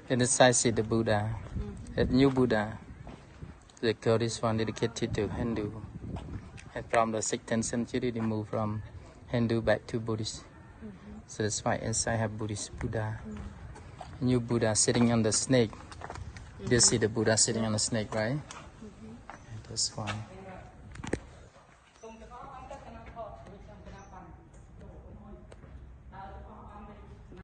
In the side see the Buddha, a new Buddha. The girl is one dedicated to Hindu. And from the 16th century, they moved from Hindu back to Buddhist. So that's why inside have Buddhist Buddha. New Buddha sitting on the snake. You see the Buddha sitting on the snake, right? That's one.